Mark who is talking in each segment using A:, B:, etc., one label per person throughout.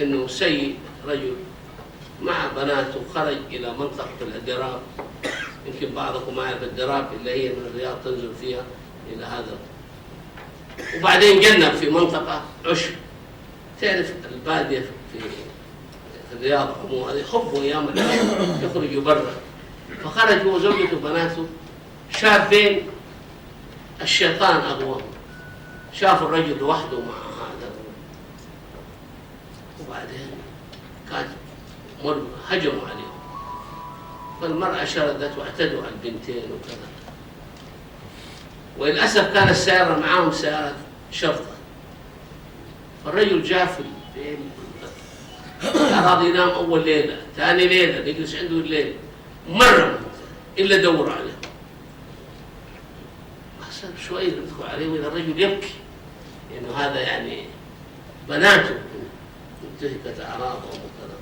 A: انه سيد رجل مع بناته خرج الى منطقه الادراب. يمكن بعضكم ما يعرف الدراب اللي هي من الرياض تنزل فيها الى هذا، وبعدين جنب في منطقه عشب. تعرف الباديه في الرياض عموما يحبوا ايام يخرجوا برا، فخرج هو وزوجته وبناته شابين الشيطان اغواهم، شافوا الرجل لوحده مع هذا، وبعدين كان هجموا عليه، فالمرأة شردت واعتدوا على البنتين وكذا. وللأسف كانت السيارة معاهم سيارة شرطة، فالرجل جاء في أراد ينام أول ليلة، ثاني ليلة يجلس عنده الليل مرة إلا دور عليه. حسب شوي يدخل عليه وإذا الرجل يبكي إنه هذا يعني بناته انتهكت أعراضهم وكذا.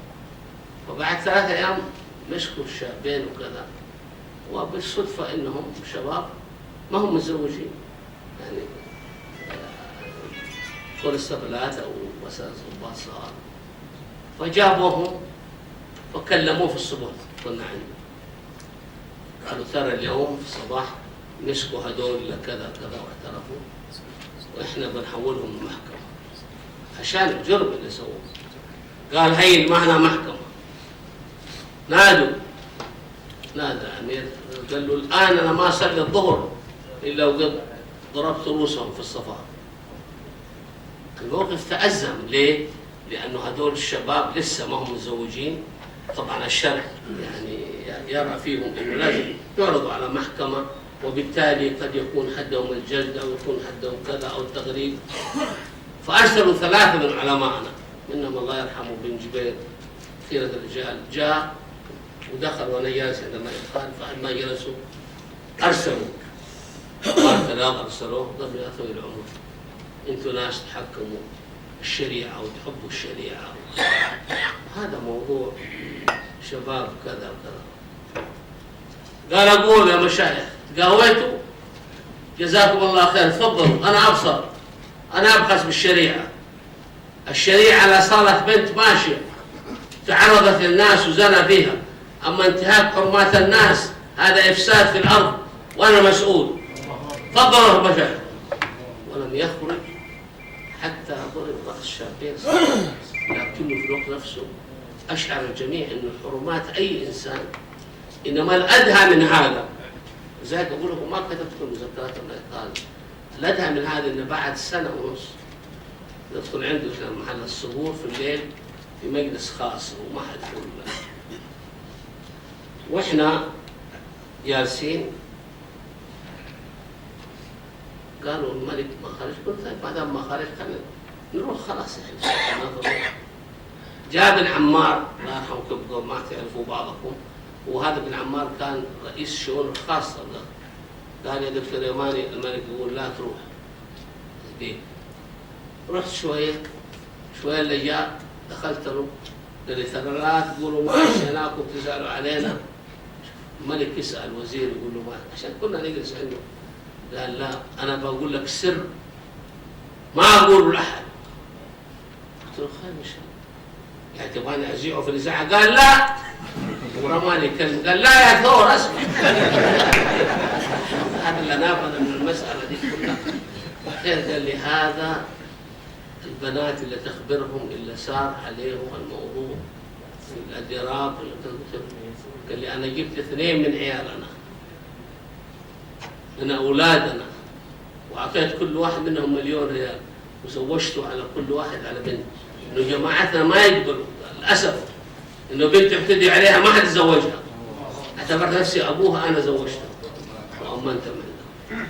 A: فبعد 3 أيام مسكوا الشابين وكذا، وبالصدفة إنهم شباب ما هم متزوجين، يعني كونستبلات أو مساء ضباط صغار، فجابوهم فكلموه في الصبح. كنا عنده قالوا ترى اليوم في الصباح مسكوا هدول كذا كذا واعترفوا، واحنا بنحولهم المحكمة عشان الجرم اللي سووه. قال هي معنا محكمة. نادى أمير قال له الآن أنا ما أصلي الظهر إلا وقد ضربت رؤوسهم في الصفا. الموقف تأزم. ليه؟ لأنه هدول الشباب لسه ما هم متزوجين. طبعا الشرع يعني يرى فيهم أنه لازم يعرضوا على محكمة، وبالتالي قد يكون حدهم الجلد أو يكون حدهم كذا أو التغريب. فأرسلوا 3 من علمائنا منهم الله يرحمه بن جبير خيرة الرجال، جاء ودخل وانا جالس عندما يدخل، فعندما ما جلسوا ارسلوا ثلاثة ارسلوه قبل يا طويل العمر انتم ناس تحكموا الشريعه وتحبوا الشريعه، هذا موضوع شباب كذا وكذا. قال اقول يا مشايخ تقاويتوا جزاكم الله خير، تفضلوا انا ابصر، انا ابخس بالشريعه. الشريعه لا صارت بنت ماشيه تعرضت للناس وزنى فيها، أما انتهاك حرمات الناس هذا إفساد في الأرض وأنا مسؤول. تفضلوا المشايخ. ولم يخرج حتى ضرب رأس الشابين، لكنه في الوقت نفسه أشعر الجميع أن حرمات أي إنسان إنما الأدهى من هذا. لذلك أقول لكم ما كتبت لكم مذكرات الإقالة. الأدهى من هذا أن بعد 1.5 سنة ندخل عنده في محل الصبور في الليل في مجلس خاص وما حد يقول له، واحنا جالسين قالوا الملك ما خرج. قلت طيب ما دام ما خرج خلينا نروح خلاص احنا. جاء بن عمار الله يرحمكم ما تعرفوا بعضكم، وهذا بن عمار كان رئيس الشؤون الخاصه له. قال يا دكتور يماني الملك يقول لا تروح. رحت شويه اللي جاء دخلت له قال لي ترى لا تقولوا ما عشناكم تسالوا علينا. الملك يسال وزير يقول له ما، عشان كنا نجلس عنده. قال لا انا بقول لك سر ما اقول لاحد. قلت له خير ان شاء الله، يعني تبغاني ازيعه في الاذاعه؟ قال لا، ورماني كلمه قال لا يا ثور اسمع. هذا اللي نافذ من المساله دي كلها. بعدين قال لي هذا البنات اللي تخبرهم اللي صار عليهم الموضوع في الادراب. قال لي انا جبت 2 من عيالنا من اولادنا واعطيت كل واحد منهم 1,000,000 ريال وزوجته على كل واحد على بنت، انه جماعتنا ما يقبلوا للاسف انه بنت اعتدي عليها ما حد يتزوجها. اعتبرت نفسي ابوها انا زوجتها وامنت منها.